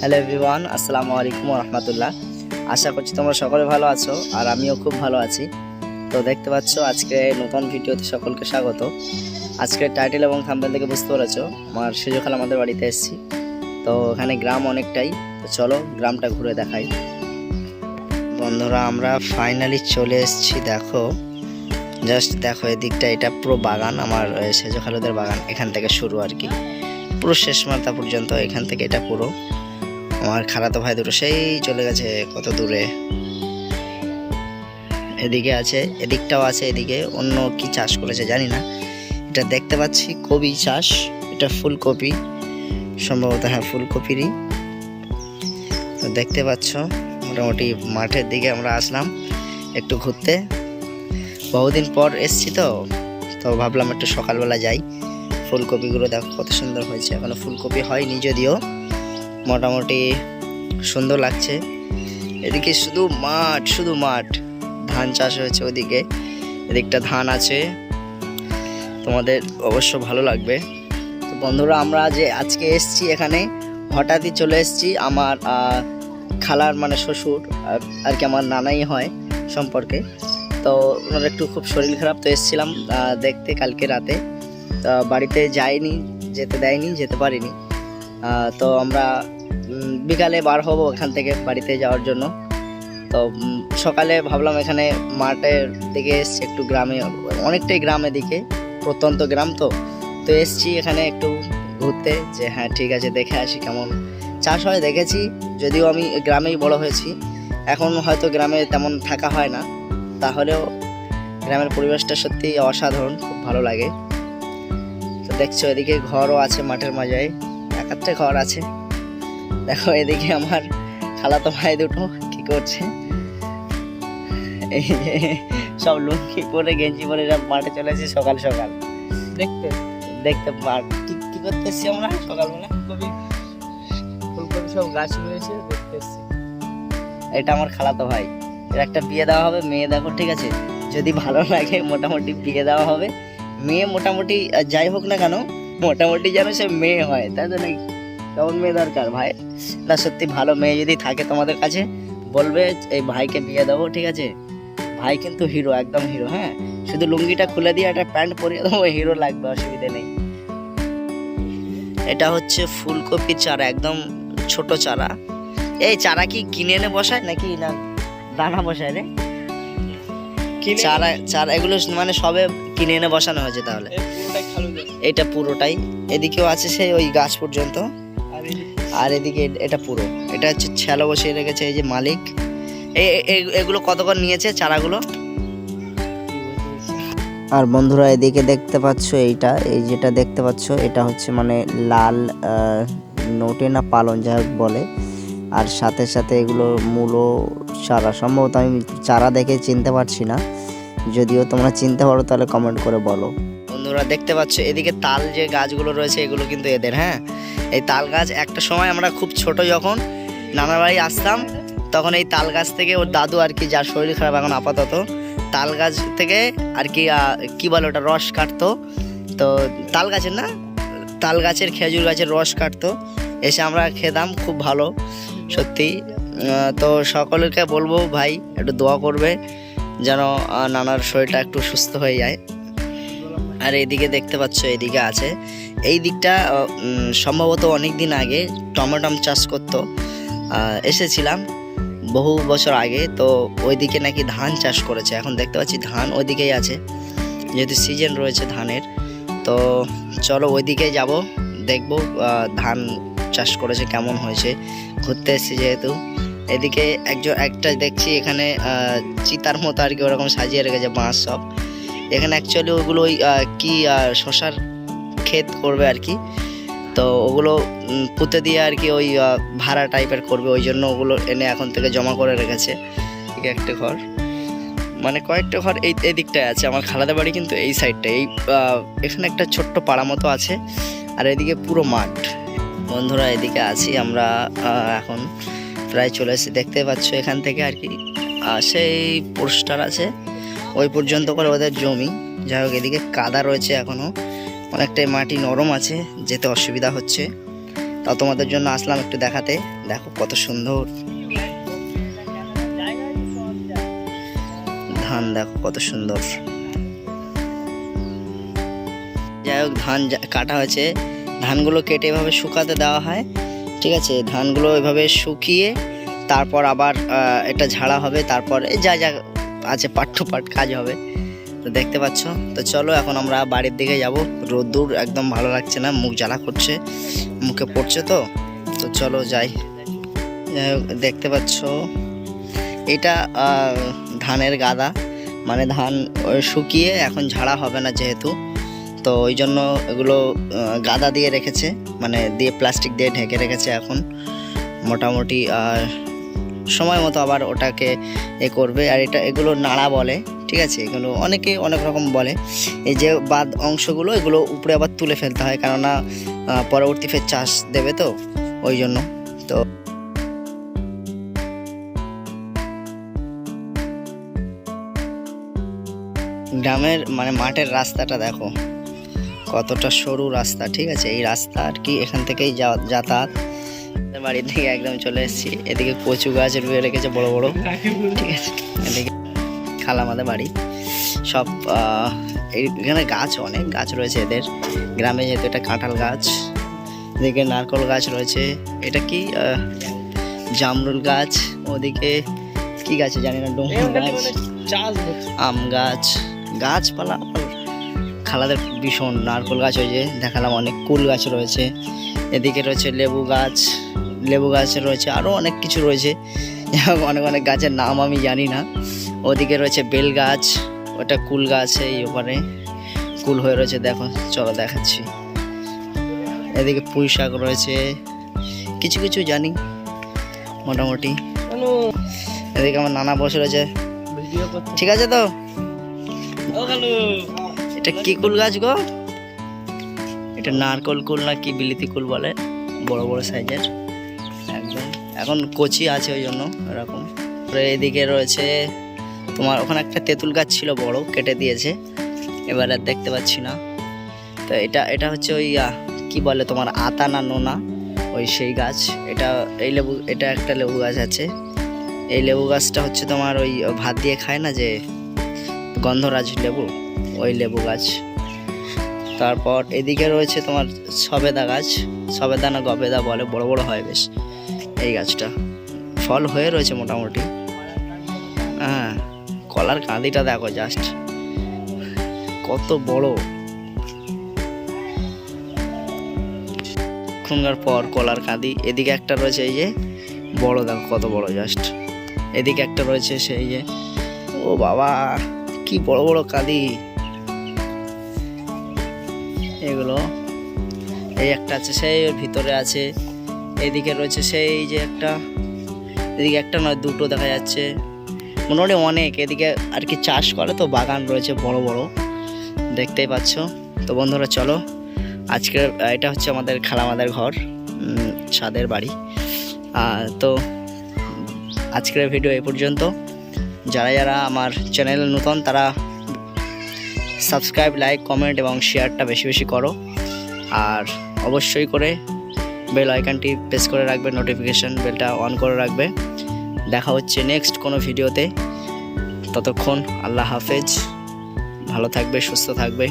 Hello everyone, আসসালামু আলাইকুম ওয়া রাহমাতুল্লাহ। আশা করছি তোমরা সকলে ভালো আছো আর আমিও খুব ভালো আছি। তো দেখতে পাচ্ছ আজকে নতুন ভিডিওতে সকলকে স্বাগত। আজকে টাইটেল এবং থাম্বনেল থেকে বুঝতে পেরেছো আমার সেজো খালা আমাদের বাড়িতে এসেছি। তো এখানে গ্রাম অনেকটাই, তো চলো গ্রামটা ঘুরে দেখাই। বন্ধুরা আমরা ফাইনালি চলে এসেছি। দেখো জাস্ট দেখো এদিকটা, এটা পুরো বাগান, আমার সেজো খালুদের বাগান। এখান থেকে শুরু আর কি, পুরো শেষ মাথা পর্যন্ত এখান থেকে এটা পুরো। আমার খালাতো ভাই দুটো সেই চলে গেছে কত দূরে, এদিকে আছে, এদিকটাও আছে, এদিকে অন্য কি চাষ করেছে জানি না। এটা দেখতে পাচ্ছি কপি চাষ, এটা ফুলকপি সম্ভবত, হ্যাঁ ফুলকপিরই। তো দেখতে পাচ্ছ মোটামুটি মাঠের দিকে আমরা আসলাম একটু ঘুরতে। বহুদিন পর এসছি তো ভাবলাম একটু সকালবেলা যাই। ফুলকপিগুলো দেখো কত সুন্দর হয়েছে, এখনো ফুলকপি হয়নি যদিও, মোটামুটি সুন্দর লাগছে। এদিকে শুধু মাঠ, ধান চাষ হয়েছে ওদিকে, এদিকটা ধান আছে, তোমাদের অবশ্য ভালো লাগবে। তো বন্ধুরা আমরা যে আজকে এসছি এখানে হঠাৎই চলে এসছি। আমার খালার মানে শ্বশুর আর কি আমার নানাই হয় সম্পর্কে, তো ওনার একটু খুব শরীর খারাপ, তো এসছিলাম দেখতে কালকে রাতে। তো বাড়িতে যাইনি, যেতে পারিনি। তো আমরা বিকালে বার হব এখান থেকে বাড়িতে যাওয়ার জন্য। তো সকালে ভাবলাম এখানে মাঠের দিকে এসছি, একটু গ্রামে, অনেকটাই গ্রামের দিকে, প্রত্যন্ত গ্রাম। তো এসছি এখানে একটু ঘুরতে, যে হ্যাঁ ঠিক আছে দেখে আসি কেমন চাষ হয়। দেখেছি যদিও আমি গ্রামেই বড় হয়েছি, এখন হয়তো গ্রামে তেমন থাকা হয় না, তাহলেও গ্রামের পরিবেশটা সত্যি অসাধারণ, খুব ভালো লাগে। তো দেখছো এদিকে ঘরও আছে মাঠের মাঝে, একটা ঘর আছে। দেখো এদিকে আমার খালাতো ভাই দুটো কি করছে, এই যে সব লুঙ্গি পরে গেঞ্জি পরে মাঠে চলে এসেছি সকাল সকাল দেখতে কি করতে এসছি আমরা সকালবেলা। ফুলকপি সব গাছ রয়েছে দেখতে এসছি। এটা আমার খালাতো ভাই, এর একটা বিয়ে দেওয়া হবে, মেয়ে দেখো ঠিক আছে, যদি ভালো লাগে মোটামুটি বিয়ে দেওয়া হবে। মেয়ে মোটামুটি যাই হোক না কেন, মোটামুটি যেন সে মেয়ে হয়, তাই তো নাকি? কেমন মেয়ে দরকার ভাই? না সত্যি ভালো মেয়ে যদি থাকে তোমাদের কাছে বলবে, এই ভাইকে বিয়ে দেবো ঠিক আছে। ভাই কিন্তু হিরো, একদম হিরো। হ্যাঁ, শুধু লুঙ্গিটা খুলে দিয়ে একটা প্যান্ট পরিয়ে দেবো, হিরো লাগবে, অসুবিধা নেই। এটা হচ্ছে ফুলকপির চারা, একদম ছোট চারা। এই চারা কি কিনে এনে বসায় নাকি না দানা বসায় রে? চারা এগুলো মানে সবে কিনে এনে বসানো হয়েছে তাহলে? এটা পুরোটাই, এদিকেও আছে সেই ওই গাছ পর্যন্ত, আর এদিকে এটা পুরো, এটা হচ্ছে ছ্যালো বসিয়ে রেখেছে এই যে মালিক। এগুলো কত করে নিয়েছে চারাগুলো? আর বন্ধুরা এদিকে দেখতে পাচ্ছ এইটা, এই যেটা দেখতে পাচ্ছ এটা হচ্ছে মানে লাল নোটে না পালন যাই হোক বলে, আর সাথে সাথে এগুলো মূলো চারা, সম্ভবত আমি চারা দেখে চিনতে পারছি না, যদিও তোমরা চিনতে পারো তাহলে কমেন্ট করে বলো। বন্ধুরা দেখতে পাচ্ছ এদিকে তাল যে গাছগুলো রয়েছে এগুলো কিন্তু এদের। হ্যাঁ, এই তাল গাছ একটা সময় আমরা খুব ছোট যখন নানার বাড়ি আসতাম, তখন এই তাল গাছ থেকে ওর দাদু আর কি, যার শরীর খারাপ এখন আপাতত, তাল গাছ থেকে আর কি কি বলে ওটা, রস কাটতো। তো তাল গাছের না, তাল গাছের খেজুর গাছের রস কাটতো, এসে আমরা খেতাম, খুব ভালো সত্যি। তো সকলকে বলবো ভাই একটু দোয়া করবে যেন নানার শরীরটা একটু সুস্থ হয়ে যায়। আর এইদিকে দেখতে পাচ্ছ এদিকে আছে, এই দিকটা সম্ভবত অনেক দিন আগে টমেটো চাষ করতো, এসেছিলাম বহু বছর আগে। তো ওইদিকে নাকি ধান চাষ করেছে, এখন দেখতে পাচ্ছি ধান ওইদিকেই আছে, যেহেতু সিজন রয়েছে ধানের। তো চলো ওইদিকে যাব, দেখবো ধান চাষ করেছে কেমন হয়েছে, ঘুরতে এসেছি যেহেতু। এদিকে একটা দেখছি এখানে চিতার মতো আর কি ওরকম সাজিয়ে রেখেছে বাঁশ সব। এখানে অ্যাকচুয়ালি ওগুলো ওই কি শশার ক্ষেত করবে আর কি, তো ওগুলো পুঁতে দিয়ে আর কি ওই ভাড়া টাইপের করবে, ওই জন্য ওগুলো এনে এখন থেকে জমা করে রেখেছে। একটা ঘর, মানে কয়েকটা ঘর এই দিকটায় আছে। আমার খালাদের বাড়ি কিন্তু এই সাইডটায়, এখানে একটা ছোট্ট পাড়া মতো আছে, আর এদিকে পুরো মাঠ। বন্ধুরা এদিকে আছি আমরা, এখন প্রায় চলে এসেছি, দেখতে পাচ্ছ এখান থেকে আর কি সেই পোস্টার আছে ওই পর্যন্ত করে ওদের জমি। যাই হোক এদিকে কাদা রয়েছে এখনো, অনেকটাই মাটি নরম আছে, যেতে অসুবিধা হচ্ছে। তা তোমাদের জন্য আসলাম একটু দেখাতে। দেখো কত সুন্দর ধান, দেখো কত সুন্দর। যাই হোক, ধান কাটা হয়েছে, ধানগুলো কেটে এভাবে শুকাতে দেওয়া হয়, ঠিক আছে। ধানগুলো এভাবে শুকিয়ে তারপর আবার এটা ঝাড়া হবে, তারপর যা যা আছে পার্ট টু পার্ট কাজ হবে, তো দেখতে পাচ্ছ। তো চলো এখন আমরা বাড়ির দিকে যাব, রোদ্দুর একদম ভালো লাগছে না, মুখ জ্বালা করছে, মুখে পড়ছে, তো চলো যাই। দেখতে পাচ্ছ এটা ধানের গাদা, মানে ধান শুকিয়ে এখন ঝাড়া হবে না যেহেতু, তো ওই জন্য এগুলো গাদা দিয়ে রেখেছে, মানে দিয়ে প্লাস্টিক দিয়ে ঢেকে রেখেছে। এখন মোটামুটি সময় মতো আবার ওটাকে করবে। আর এগুলো নাড়া বলে, ঠিক আছে। এগুলো অনেকে অনেক রকম বলে। এই যে বাদ অংশগুলো এগুলো উপরে আবার তুলে ফেলতে হয়, কেননা পরবর্তী ফের চাষ দেবে, তো ওই জন্য। তো গ্রামের মানে মাঠের রাস্তাটা দেখো কতটা সরু রাস্তা, ঠিক আছে। এই রাস্তা আর কি এখান থেকেই যাতায়াত। বাড়ির দিকে একদম চলে এসেছি। এদিকে কচু গাছ রুয়ে রেখেছে বড় বড়, ঠিক আছে। এদিকে খালা আমাদের বাড়ি, সব এখানে গাছ, অনেক গাছ রয়েছে এদের গ্রামে, যেহেতু এটা কাঁঠাল গাছ। এদিকে নারকেল গাছ রয়েছে, এটা কি জামরুল গাছ, ওদিকে কি গাছ জানি না, ডুমুর গাছ, আম গাছ, গাছপালা খালাদের ভীষণ। নারকেল গাছ ওই যে দেখালাম, অনেক কুল গাছ রয়েছে। এদিকে রয়েছে লেবু গাছ, লেবু গাছ রয়েছে, আরও অনেক কিছু রয়েছে, অনেক অনেক গাছের নাম আমি জানি না। ওদিকে রয়েছে বেল গাছ, ওটা কুল গাছ, এই ওপারে কুল হয়ে রয়েছে, দেখো চলো দেখাচ্ছি। এদিকে পুঁই শাক রয়েছে, কিছু কিছু জানি মোটামুটি। এদিকে আমার নানা বসে রয়েছে, ঠিক আছে। তো এটা কি কুল গাছ গো? এটা নারকল কুল না কি বিলিতি কুল বলে, বড় বড় সাইজের একদম, এখন কচি আছে ওই জন্য এরকম। এদিকে রয়েছে তোমার, ওখানে একটা তেঁতুল গাছ ছিল বড়, কেটে দিয়েছে, এবার আর দেখতে পাচ্ছি না। তো এটা হচ্ছে ওই কি বলে তোমার, আতা না নোনা, ওই সেই গাছ। এই লেবু, এটা একটা লেবু গাছ আছে। এই লেবু গাছটা হচ্ছে তোমার ওই ভাত দিয়ে খায় না যে গন্ধরাজ লেবু, ওই লেবু গাছ। তারপর এদিকে রয়েছে তোমার সবেদা গাছ, সবেদা না গবেদা বলে, বড় বড় হয় বেশ এই গাছটা, ফল হয়ে রয়েছে মোটামুটি। হ্যাঁ, কলার কাঁদিটা দেখো জাস্ট কত বড়। এখনকার পর কলার কাঁদি। এদিকে একটা রয়েছে এই যে বড়, দেখো কত বড় জাস্ট। এদিকে একটা রয়েছে সেই যে, ও বাবা কি বড় বড় কাঁদি এগুলো। এই একটা আছে, সেই ওর ভিতরে আছে। এদিকে রয়েছে সেই যে একটা, এদিকে একটা নয় দুটো দেখা যাচ্ছে, মোটামুটি অনেক। এদিকে আর কি চাষ করে, তো বাগান রয়েছে বড় বড়, দেখতেই পাচ্ছ। তো বন্ধুরা চলো, আজকে এটা হচ্ছে আমাদের খালামাদের ঘর, ছাদের বাড়ি। তো আজকের ভিডিও এই পর্যন্ত। যারা যারা আমার চ্যানেলে নতুন তারা সাবস্ক্রাইব, লাইক, কমেন্ট এবং শেয়ারটা বেশি বেশি করো। আর অবশ্যই করে বেল আইকনটি প্রেস করে রাখবে, নোটিফিকেশান বেলটা অন করে রাখবে। দেখা হচ্ছে নেক্সট কোনো ভিডিওতে। ততক্ষণ আল্লাহ হাফেজ, ভালো থাকবে, সুস্থ থাকবে।